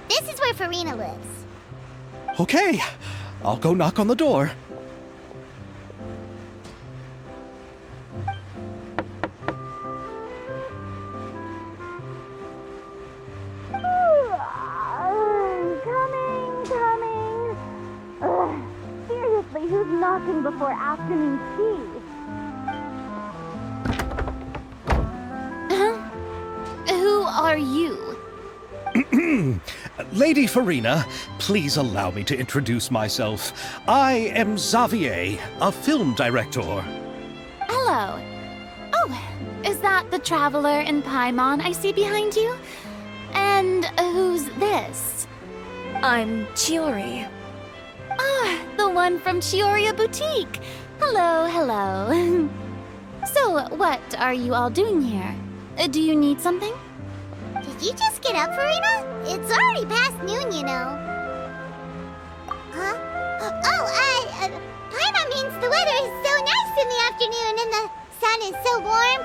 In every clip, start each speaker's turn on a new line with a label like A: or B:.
A: This is where Furina lives.
B: Okay, I'll go knock on the door.
A: Coming. Ugh, seriously, who's knocking before afternoon tea?
C: Who are you?
B: Lady Furina, please allow me to introduce myself. I am Xavier, a film director.
C: Hello. Oh, is that the traveler in Paimon I see behind you? And who's this?
D: I'm Chiori.
C: Ah, the one from Chioria Boutique. Hello. So, what are you all doing here? Do you need something?
A: Did you just get up, Furina? It's already past noon, you know. Huh? Paimon means the weather is so nice in the afternoon and the sun is so warm.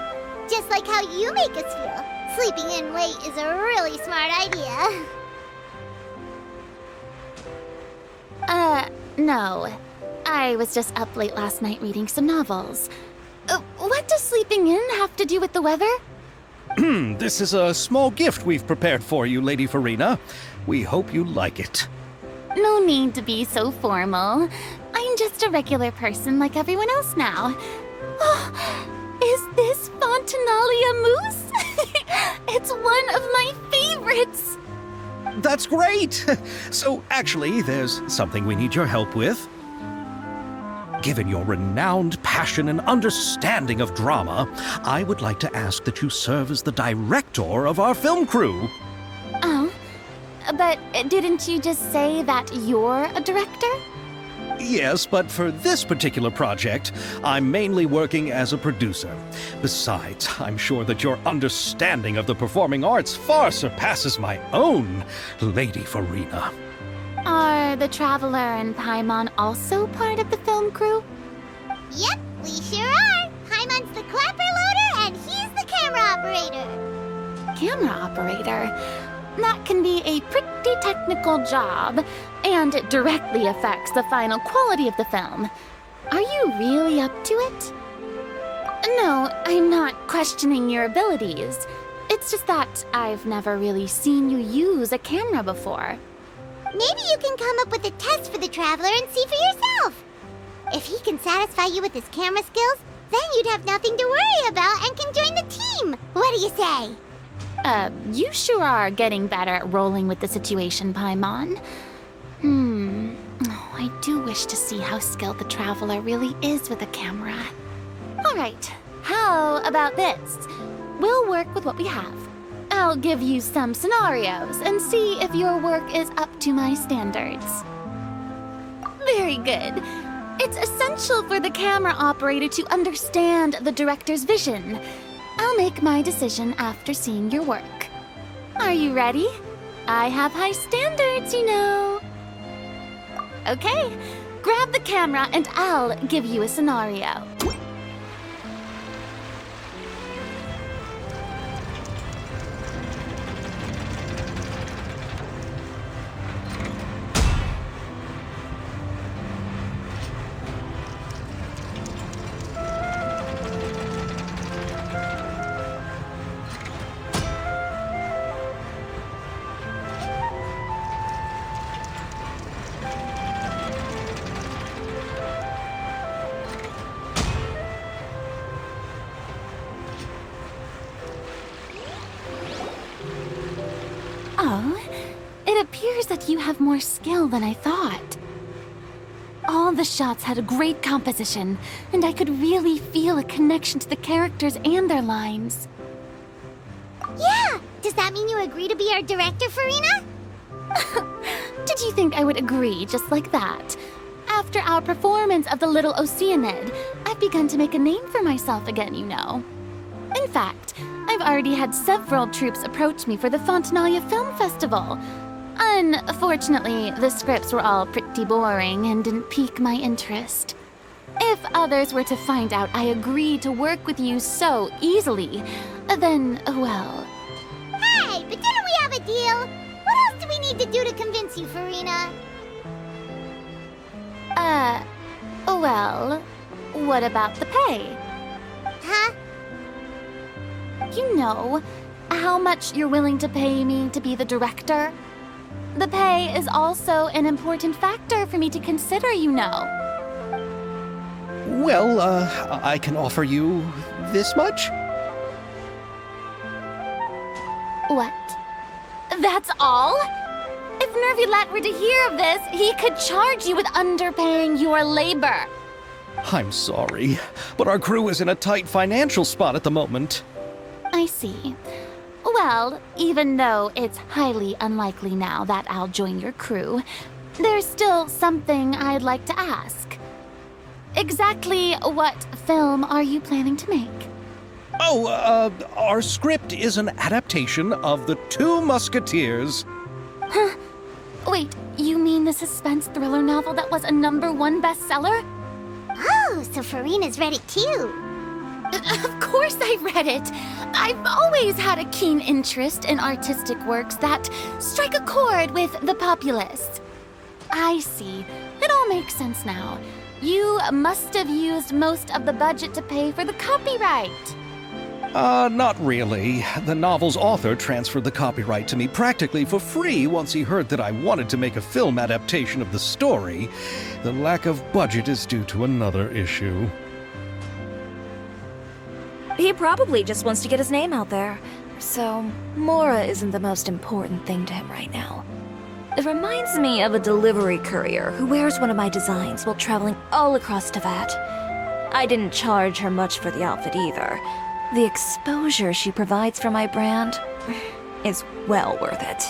A: Just like how you make us feel. Sleeping in late is a really smart idea.
C: No. I was just up late last night reading some novels. What does sleeping in have to do with the weather?
B: This is a small gift we've prepared for you, Lady Furina. We hope you like it.
C: No need to be so formal. I'm just a regular person like everyone else now. Oh, is this Fontinalia mousse? It's one of my favorites.
B: That's great! So, actually, there's something we need your help with. Given your renowned passion and understanding of drama, I would like to ask that you serve as the director of our film crew.
C: Oh, but didn't you just say that you're a director?
B: Yes, but for this particular project, I'm mainly working as a producer. Besides, I'm sure that your understanding of the performing arts far surpasses my own, Lady Furina.
C: Are the Traveler and Paimon also part of the film crew?
A: Yep, we sure are. Paimon's the clapper loader and he's the camera operator.
C: Camera operator? That can be a pretty technical job, and it directly affects the final quality of the film. Are you really up to it? No, I'm not questioning your abilities. It's just that I've never really seen you use a camera before.
A: Maybe you can come up with a test for the Traveler and see for yourself. If he can satisfy you with his camera skills, then you'd have nothing to worry about and can join the team. What do you say?
C: You sure are getting better at rolling with the situation, Paimon. Oh, I do wish to see how skilled the Traveler really is with a camera. All right, how about this? We'll work with what we have. I'll give you some scenarios and see if your work is up to my standards. Very good. It's essential for the camera operator to understand the director's vision. I'll make my decision after seeing your work. Are you ready? I have high standards, you know. Okay, grab the camera and I'll give you a scenario. Oh, it appears that you have more skill than I thought. All the shots had a great composition, and I could really feel a connection to the characters and their lines.
A: Yeah! Does that mean you agree to be our director, Furina?
C: Did you think I would agree just like that? After our performance of The Little Oceanid, I've begun to make a name for myself again, you know. In fact, I've already had several troops approach me for the Fontinalia Film Festival. Unfortunately, the scripts were all pretty boring and didn't pique my interest. If others were to find out I agreed to work with you so easily, then, well...
A: Hey, but didn't we have a deal? What else do we need need to do to convince you, Furina?
C: Well, what about the pay?
A: Huh?
C: You know how much you're willing to pay me to be the director? The pay is also an important factor for me to consider, you know.
B: Well, I can offer you this much?
C: What? That's all? If Nervylat were to hear of this, he could charge you with underpaying your labor.
B: I'm sorry, but our crew is in a tight financial spot at the moment.
C: I see. Well, even though it's highly unlikely now that I'll join your crew, there's still something I'd like to ask. Exactly what film are you planning to make?
B: Oh, our script is an adaptation of The Two Musketeers.
C: Huh? Wait, you mean the suspense thriller novel that was a #1 bestseller?
A: Oh, so Furina's read it too.
C: Of course I read it. I've always had a keen interest in artistic works that strike a chord with the populace. I see. It all makes sense now. You must have used most of the budget to pay for the copyright.
B: Not really. The novel's author transferred the copyright to me practically for free once he heard that I wanted to make a film adaptation of the story. The lack of budget is due to another issue.
D: He probably just wants to get his name out there. So, Mora isn't the most important thing to him right now. It reminds me of a delivery courier who wears one of my designs while traveling all across Teyvat. I didn't charge her much for the outfit either. The exposure she provides for my brand is well worth it.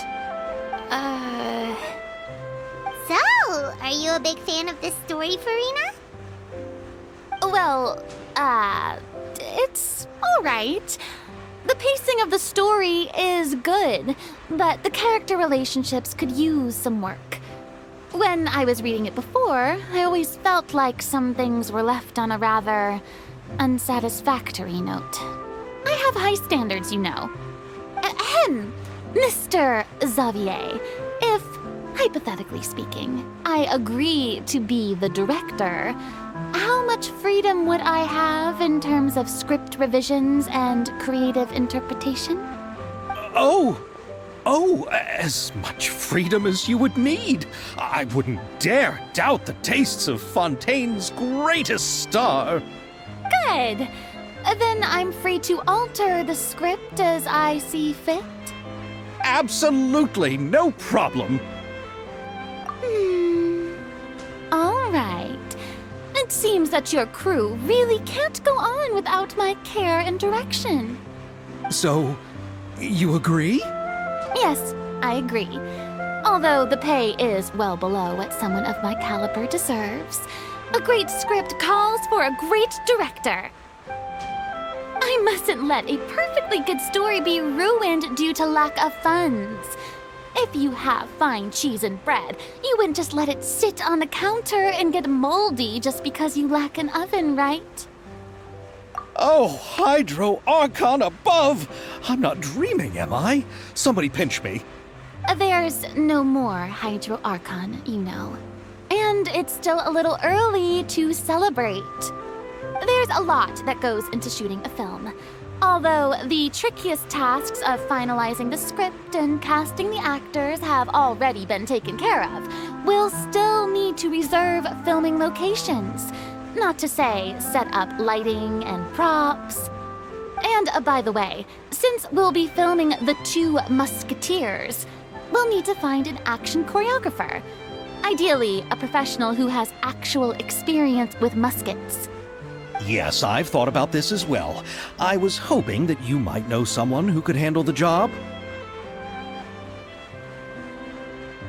A: So, are you a big fan of this story, Furina?
C: Well, it's alright. The pacing of the story is good, but the character relationships could use some work. When I was reading it before, I always felt like some things were left on a rather unsatisfactory note. I have high standards, you know. Ahem, Mr. Xavier, if, hypothetically speaking, I agree to be the director, how much freedom would I have in terms of script revisions and creative interpretation?
B: As much freedom as you would need. I wouldn't dare doubt the tastes of Fontaine's greatest star.
C: Good. Then I'm free to alter the script as I see fit.
B: Absolutely, no problem.
C: All right. It seems that your crew really can't go on without my care and direction.
B: So, you agree?
C: Yes, I agree. Although the pay is well below what someone of my caliber deserves. A great script calls for a great director. I mustn't let a perfectly good story be ruined due to lack of funds. If you have fine cheese and bread, you wouldn't just let it sit on the counter and get moldy just because you lack an oven, right?
B: Oh, Hydro Archon above! I'm not dreaming, am I? Somebody pinch me.
C: There's no more Hydro Archon, you know. And it's still a little early to celebrate. There's a lot that goes into shooting a film. Although the trickiest tasks of finalizing the script and casting the actors have already been taken care of, we'll still need to reserve filming locations. Not to say set up lighting and props. And by the way, since we'll be filming The Two Musketeers, we'll need to find an action choreographer. Ideally, a professional who has actual experience with muskets.
B: Yes, I've thought about this as well. I was hoping that you might know someone who could handle the job.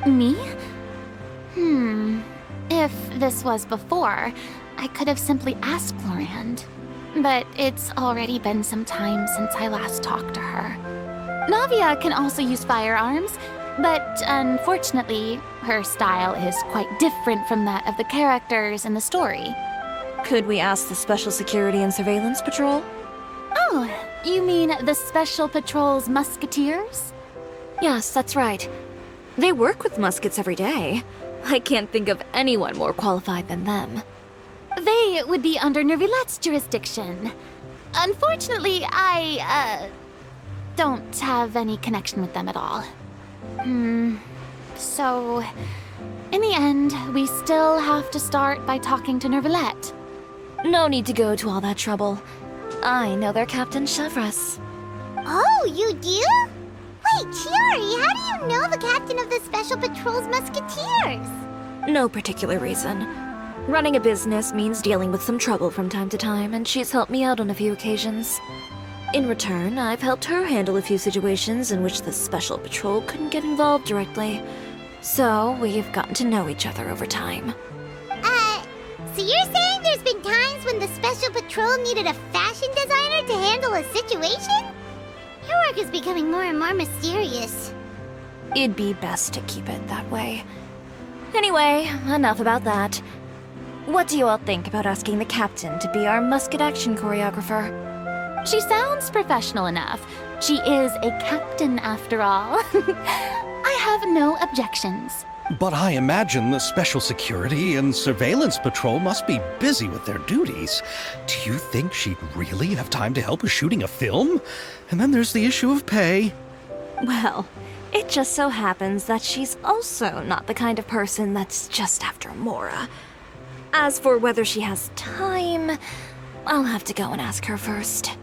C: Me? If this was before, I could have simply asked Florand. But it's already been some time since I last talked to her. Navia can also use firearms, but unfortunately, her style is quite different from that of the characters in the story.
D: Could we ask the Special Security and Surveillance Patrol?
C: Oh, you mean the Special Patrol's Musketeers?
D: Yes, that's right. They work with muskets every day. I can't think of anyone more qualified than them.
C: They would be under Nervilette's jurisdiction. Unfortunately, I don't have any connection with them at all. So, in the end, we still have to start by talking to Nervilette.
D: No need to go to all that trouble. I know their Captain Chevreuse.
A: Oh, you do? Wait, Chiori, how do you know the captain of the Special Patrol's Musketeers?
D: No particular reason. Running a business means dealing with some trouble from time to time, and she's helped me out on a few occasions. In return, I've helped her handle a few situations in which the Special Patrol couldn't get involved directly. So, we've gotten to know each other over time.
A: So you're saying there's been times when the Special Patrol needed a fashion designer to handle a situation? Your work is becoming more and more mysterious.
D: It'd be best to keep it that way. Anyway, enough about that. What do you all think about asking the captain to be our musket action choreographer?
C: She sounds professional enough. She is a captain after all. I have no objections.
B: But I imagine the Special Security and Surveillance Patrol must be busy with their duties. Do you think she'd really have time to help with shooting a film? And then there's the issue of pay.
D: Well, it just so happens that she's also not the kind of person that's just after Mora. As for whether she has time, I'll have to go and ask her first.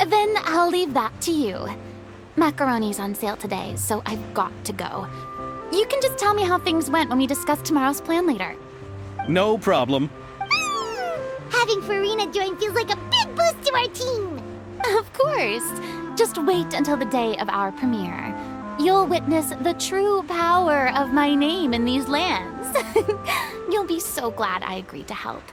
C: Then I'll leave that to you. Macaroni's on sale today, so I've got to go. You can just tell me how things went when we discuss tomorrow's plan later.
B: No problem.
A: Having Furina join feels like a big boost to our team.
C: Of course. Just wait until the day of our premiere. You'll witness the true power of my name in these lands. You'll be so glad I agreed to help.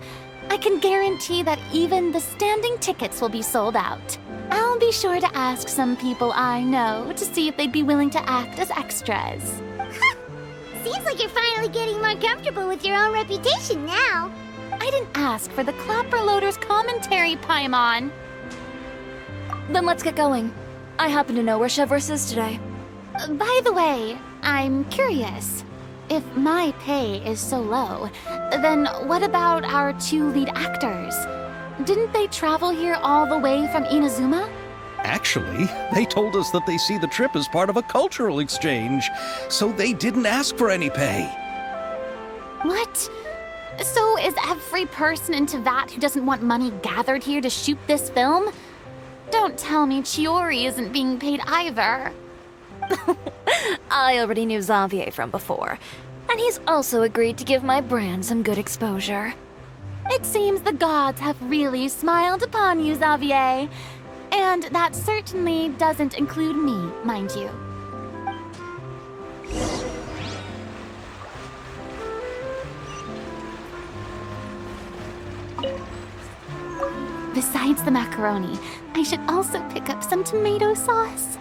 C: I can guarantee that even the standing tickets will be sold out. I'll be sure to ask some people I know to see if they'd be willing to act as extras.
A: Seems like you're finally getting more comfortable with your own reputation now.
C: I didn't ask for the Clapper Loader's commentary, Paimon.
D: Then let's get going. I happen to know where Chevreuse is today.
C: By the way, I'm curious. If my pay is so low, then what about our two lead actors? Didn't they travel here all the way from Inazuma?
B: Actually, they told us that they see the trip as part of a cultural exchange, so they didn't ask for any pay.
C: What? So is every person in Teyvat who doesn't want money gathered here to shoot this film? Don't tell me Chiori isn't being paid either.
D: I already knew Xavier from before, and he's also agreed to give my brand some good exposure.
C: It seems the gods have really smiled upon you, Xavier. And that certainly doesn't include me, mind you. Besides the macaroni, I should also pick up some tomato sauce.